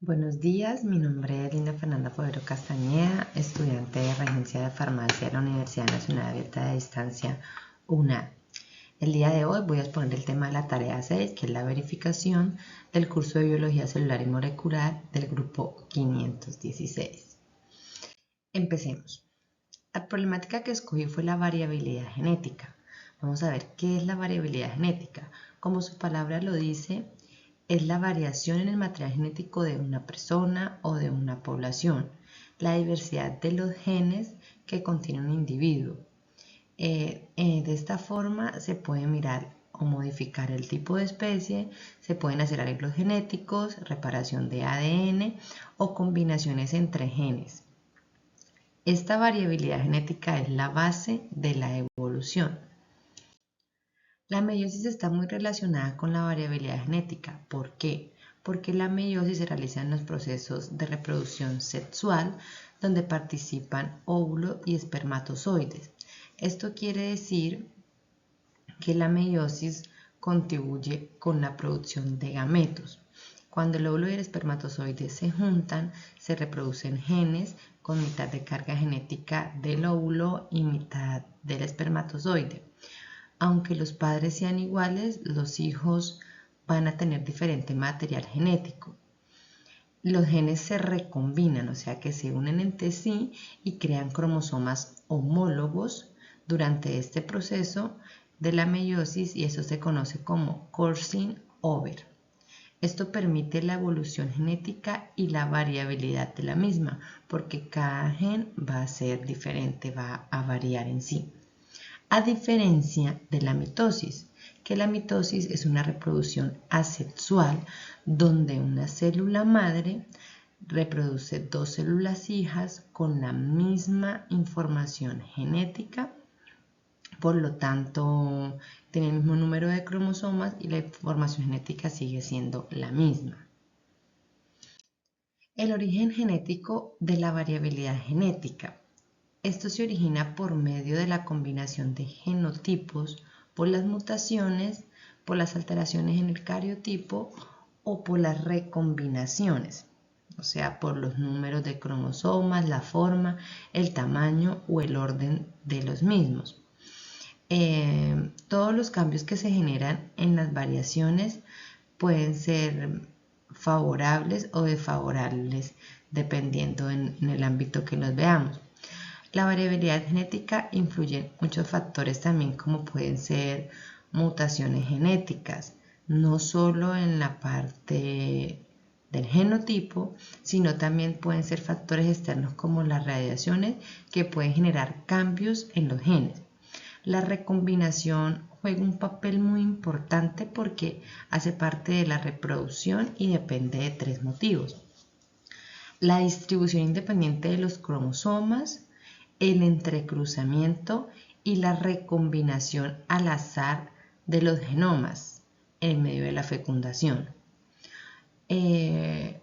Buenos días, mi nombre es Linda Fernanda Povero Castañeda, estudiante de Regencia de Farmacia de la Universidad Nacional Abierta de Distancia UNAD. El día de hoy voy a exponer el tema de la tarea 6, que es la verificación del curso de Biología Celular y Molecular del grupo 516. Empecemos. La problemática que escogí fue la variabilidad genética. Vamos a ver qué es la variabilidad genética. Como su palabra lo dice, es la variación en el material genético de una persona o de una población, la diversidad de los genes que contiene un individuo. De esta forma se puede mirar o modificar el tipo de especie, se pueden hacer arreglos genéticos, reparación de ADN o combinaciones entre genes. Esta variabilidad genética es la base de la evolución. La meiosis está muy relacionada con la variabilidad genética. ¿Por qué? Porque la meiosis se realiza en los procesos de reproducción sexual donde participan óvulos y espermatozoides. Esto quiere decir que la meiosis contribuye con la producción de gametos. Cuando el óvulo y el espermatozoide se juntan, se reproducen genes con mitad de carga genética del óvulo y mitad del espermatozoide. Aunque los padres sean iguales, los hijos van a tener diferente material genético. Los genes se recombinan, o sea que se unen entre sí y crean cromosomas homólogos durante este proceso de la meiosis, y eso se conoce como crossing over. Esto permite la evolución genética y la variabilidad de la misma, porque cada gen va a ser diferente, va a variar en sí. A diferencia de la mitosis, que la mitosis es una reproducción asexual donde una célula madre reproduce dos células hijas con la misma información genética, por lo tanto tiene el mismo número de cromosomas y la información genética sigue siendo la misma. El origen genético de la variabilidad genética. Esto se origina por medio de la combinación de genotipos, por las mutaciones, por las alteraciones en el cariotipo o por las recombinaciones, o sea, por los números de cromosomas, la forma, el tamaño o el orden de los mismos. Todos los cambios que se generan en las variaciones pueden ser favorables o desfavorables dependiendo en el ámbito que nos veamos. La variabilidad genética influye en muchos factores también, como pueden ser mutaciones genéticas, no solo en la parte del genotipo, sino también pueden ser factores externos como las radiaciones que pueden generar cambios en los genes. La recombinación juega un papel muy importante porque hace parte de la reproducción y depende de tres motivos: la distribución independiente de los cromosomas, el entrecruzamiento y la recombinación al azar de los genomas en medio de la fecundación.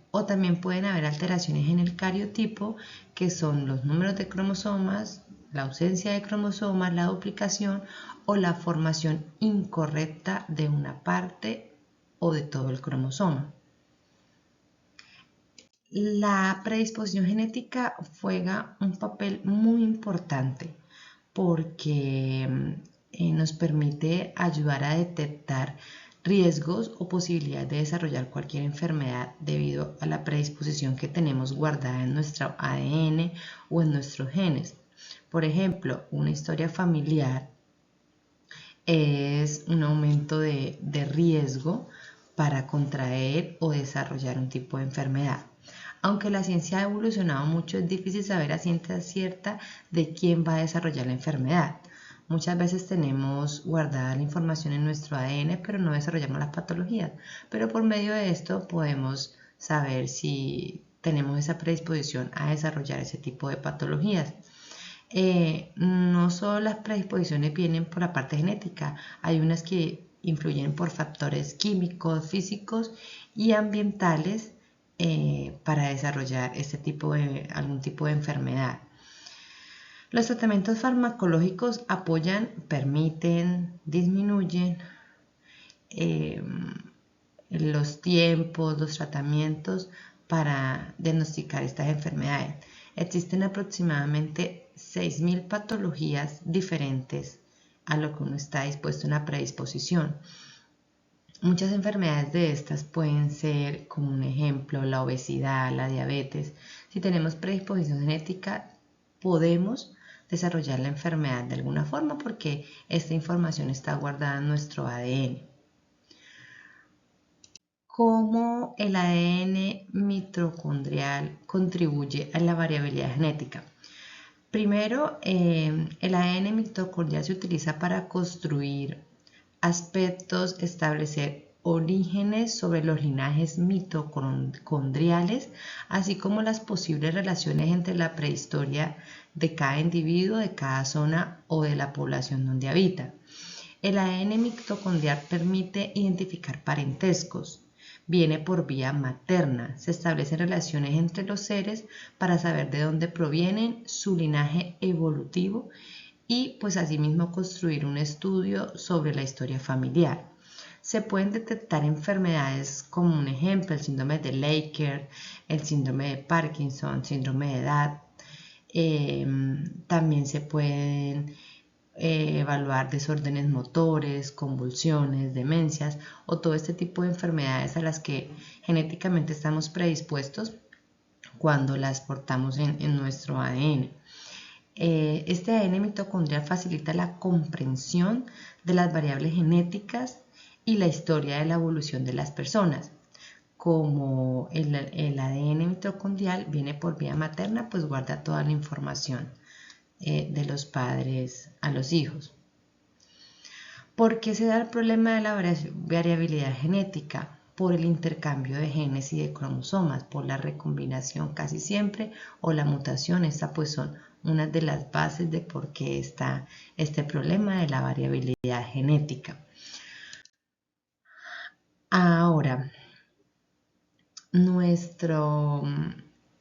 O también pueden haber alteraciones en el cariotipo, que son los números de cromosomas, la ausencia de cromosomas, la duplicación o la formación incorrecta de una parte o de todo el cromosoma. La predisposición genética juega un papel muy importante porque nos permite ayudar a detectar riesgos o posibilidades de desarrollar cualquier enfermedad debido a la predisposición que tenemos guardada en nuestro ADN o en nuestros genes. Por ejemplo, una historia familiar es un aumento de riesgo para contraer o desarrollar un tipo de enfermedad. Aunque la ciencia ha evolucionado mucho, es difícil saber a ciencia cierta de quién va a desarrollar la enfermedad. Muchas veces tenemos guardada la información en nuestro ADN, pero no desarrollamos las patologías. Pero por medio de esto podemos saber si tenemos esa predisposición a desarrollar ese tipo de patologías. No solo las predisposiciones vienen por la parte genética, hay unas que influyen por factores químicos, físicos y ambientales para desarrollar algún tipo de enfermedad. Los tratamientos farmacológicos apoyan, permiten, disminuyen los tiempos, los tratamientos para diagnosticar estas enfermedades. Existen aproximadamente 6.000 patologías diferentes a lo que uno está dispuesto en la predisposición. Muchas enfermedades de estas pueden ser, como un ejemplo, la obesidad, la diabetes. Si tenemos predisposición genética, podemos desarrollar la enfermedad de alguna forma porque esta información está guardada en nuestro ADN. ¿Cómo el ADN mitocondrial contribuye a la variabilidad genética? Primero, el ADN mitocondrial se utiliza para construir aspectos, establecer orígenes sobre los linajes mitocondriales, así como las posibles relaciones entre la prehistoria de cada individuo, de cada zona o de la población donde habita. El ADN mitocondrial permite identificar parentescos. Viene por vía materna. Se establecen relaciones entre los seres para saber de dónde provienen, su linaje evolutivo y pues asimismo construir un estudio sobre la historia familiar. Se pueden detectar enfermedades como un ejemplo el síndrome de Leber, el síndrome de Parkinson, síndrome de edad. También se pueden evaluar desórdenes motores, convulsiones, demencias o todo este tipo de enfermedades a las que genéticamente estamos predispuestos cuando las portamos en nuestro ADN. Este ADN mitocondrial facilita la comprensión de las variables genéticas y la historia de la evolución de las personas. Como el ADN mitocondrial viene por vía materna, pues guarda toda la información de los padres a los hijos. ¿Por qué se da el problema de la variabilidad genética? Por el intercambio de genes y de cromosomas, por la recombinación casi siempre o la mutación. Estas pues son una de las bases de por qué está este problema de la variabilidad genética. Ahora,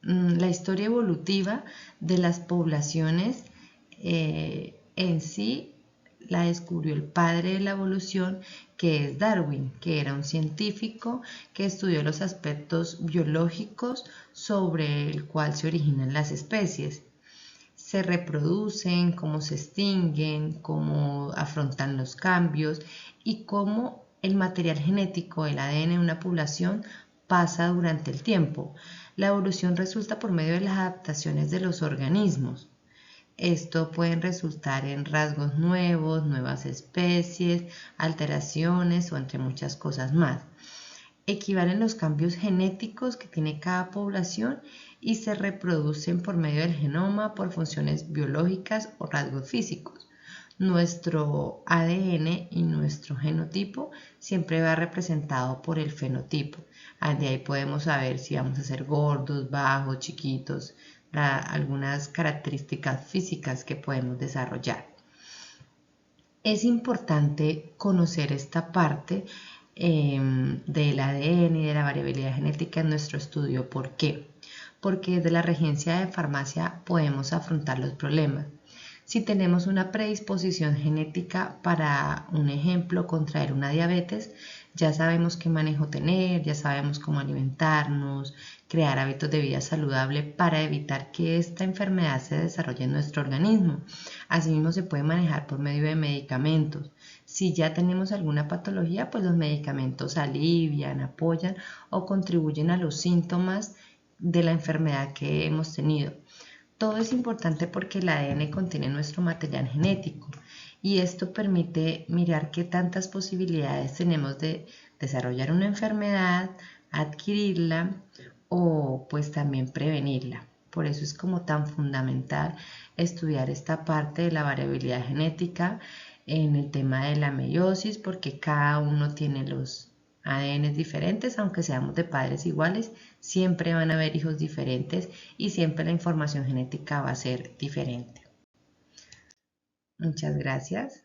la historia evolutiva de las poblaciones en sí la descubrió el padre de la evolución, que es Darwin, que era un científico que estudió los aspectos biológicos sobre el cual se originan las especies. Se reproducen, cómo se extinguen, cómo afrontan los cambios y cómo el material genético del ADN de una población pasa durante el tiempo. La evolución resulta por medio de las adaptaciones de los organismos. Esto puede resultar en rasgos nuevos, nuevas especies, alteraciones o entre muchas cosas más. Equivalen los cambios genéticos que tiene cada población y se reproducen por medio del genoma por funciones biológicas o rasgos físicos. Nuestro ADN y nuestro genotipo siempre va representado por el fenotipo. De ahí podemos saber si vamos a ser gordos, bajos, chiquitos, algunas características físicas que podemos desarrollar. Es importante conocer esta parte del ADN y de la variabilidad genética en nuestro estudio. ¿Por qué? Porque desde la regencia de farmacia podemos afrontar los problemas. Si tenemos una predisposición genética para, un ejemplo, contraer una diabetes, ya sabemos qué manejo tener, ya sabemos cómo alimentarnos, crear hábitos de vida saludable para evitar que esta enfermedad se desarrolle en nuestro organismo. Asimismo, se puede manejar por medio de medicamentos. Si ya tenemos alguna patología, pues los medicamentos alivian, apoyan o contribuyen a los síntomas de la enfermedad que hemos tenido. Todo es importante porque el ADN contiene nuestro material genético y esto permite mirar qué tantas posibilidades tenemos de desarrollar una enfermedad, adquirirla o pues también prevenirla. Por eso es como tan fundamental estudiar esta parte de la variabilidad genética en el tema de la meiosis, porque cada uno tiene los ADN diferentes, aunque seamos de padres iguales, siempre van a haber hijos diferentes y siempre la información genética va a ser diferente. Muchas gracias.